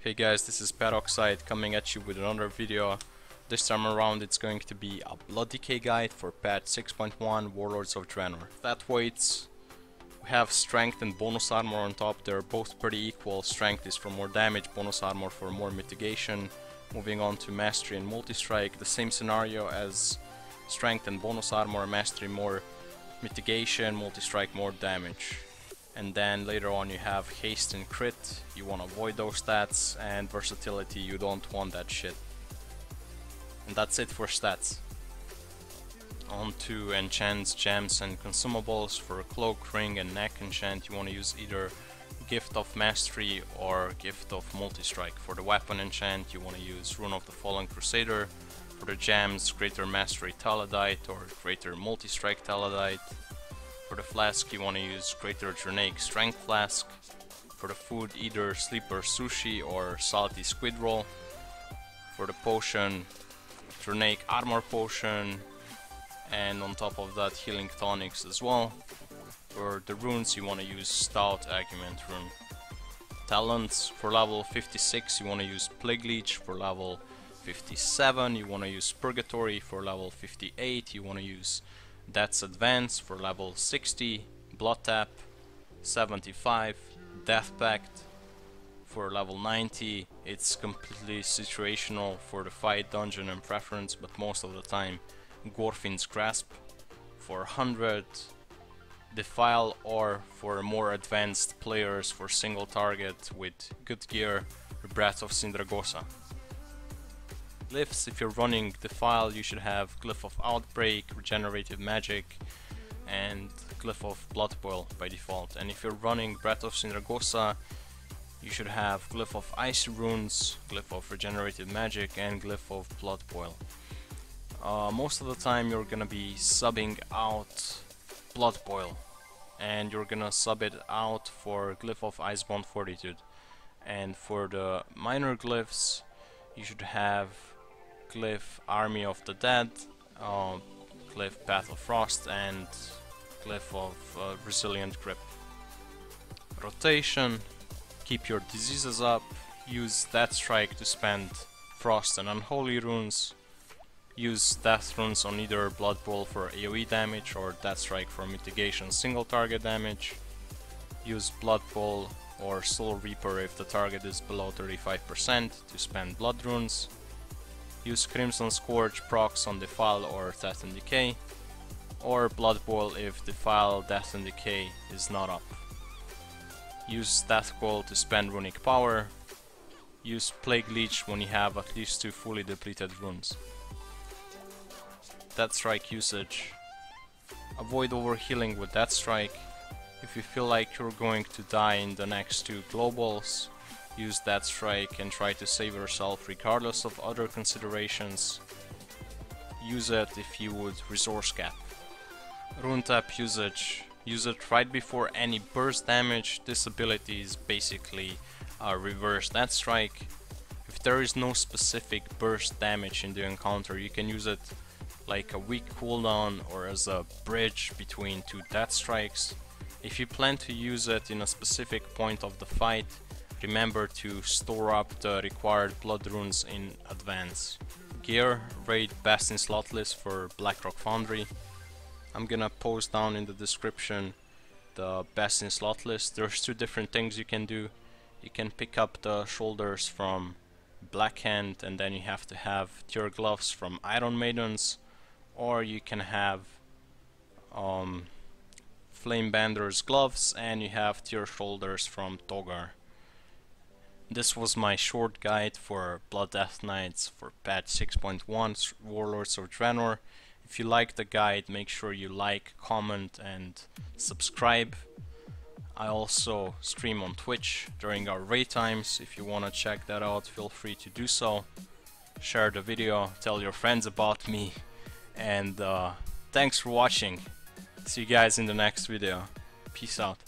Hey guys, this is Peroxcide coming at you with another video. This time around it's going to be a Blood Decay guide for patch 6.1 Warlords of Draenor. Stat weights, we have strength and bonus armor on top. They're both pretty equal. Strength is for more damage, bonus armor for more mitigation. Moving on to mastery and multistrike, the same scenario as strength and bonus armor. Mastery more mitigation, multistrike more damage. And then later on you have haste and crit, you want to avoid those stats, and versatility, you don't want that shit. And that's it for stats. On to enchants, gems and consumables. For cloak, ring and neck enchant you want to use either Gift of Mastery or Gift of Multistrike. For the weapon enchant you want to use Rune of the Fallen Crusader. For the gems, Greater Mastery Taladite or Greater Multistrike Taladite. For the flask you want to use Greater Draenic Strength Flask. For the food either Sleeper Sushi or Salty Squid Roll. For the potion, Draenic Armour Potion, and on top of that healing tonics as well. For the runes you want to use Stout Argument Rune. Talents, for level 56 you want to use Plague Leech. For level 57 you want to use Purgatory. For level 58 you want to use Death's Advance. For level 60, Blood Tap. 75, Death Pact. For level 90, it's completely situational for the fight, dungeon and preference, but most of the time Gorfin's Grasp. For 100, Defile, or for more advanced players for single target with good gear, Breath of Sindragosa. Glyphs, if you're running Defile you should have Glyph of Outbreak, Regenerative Magic and Glyph of Blood Boil by default. And if you're running Breath of Sindragosa you should have Glyph of Ice Runes, Glyph of Regenerative Magic and Glyph of Blood Boil. Most of the time you're gonna be subbing out Blood Boil and you're gonna sub it out for Glyph of Icebound Fortitude. And for the minor glyphs you should have Glyph Army of the Dead, Glyph Path of Frost and Glyph of Resilient Grip. Rotation, keep your diseases up, use Death Strike to spend Frost and Unholy runes, use Death runes on either Blood Boil for AoE damage or Death Strike for mitigation single target damage, use Blood Boil or Soul Reaper if the target is below 35% to spend Blood runes, use Crimson Scourge procs on Defile or Death and Decay, or Blood Boil if Defile, Death and Decay is not up. Use Death Coil to spend runic power, use Plague Leech when you have at least 2 fully depleted runes. Death Strike usage, avoid overhealing with Death Strike. If you feel like you're going to die in the next 2 globals, use Death Strike and try to save yourself regardless of other considerations. Use it if you would resource cap. Rune Tap usage, use it right before any burst damage. This ability is basically a reverse Death Strike. If there is no specific burst damage in the encounter, you can use it like a weak cooldown or as a bridge between 2 Death Strikes. If you plan to use it in a specific point of the fight, remember to store up the required blood runes in advance. Gear, raid best in slot list for Blackrock Foundry. I'm gonna post down in the description the best in slot list. There's 2 different things you can do. You can pick up the shoulders from Blackhand and then you have to have tier gloves from Iron Maidens, or you can have Flamebender's gloves and you have tier shoulders from Togar. This was my short guide for Blood Death Knights for patch 6.1 Warlords of Draenor. If you like the guide, make sure you like, comment and subscribe. I also stream on Twitch during our raid times. If you want to check that out, feel free to do so. Share the video, tell your friends about me, and thanks for watching. See you guys in the next video. Peace out.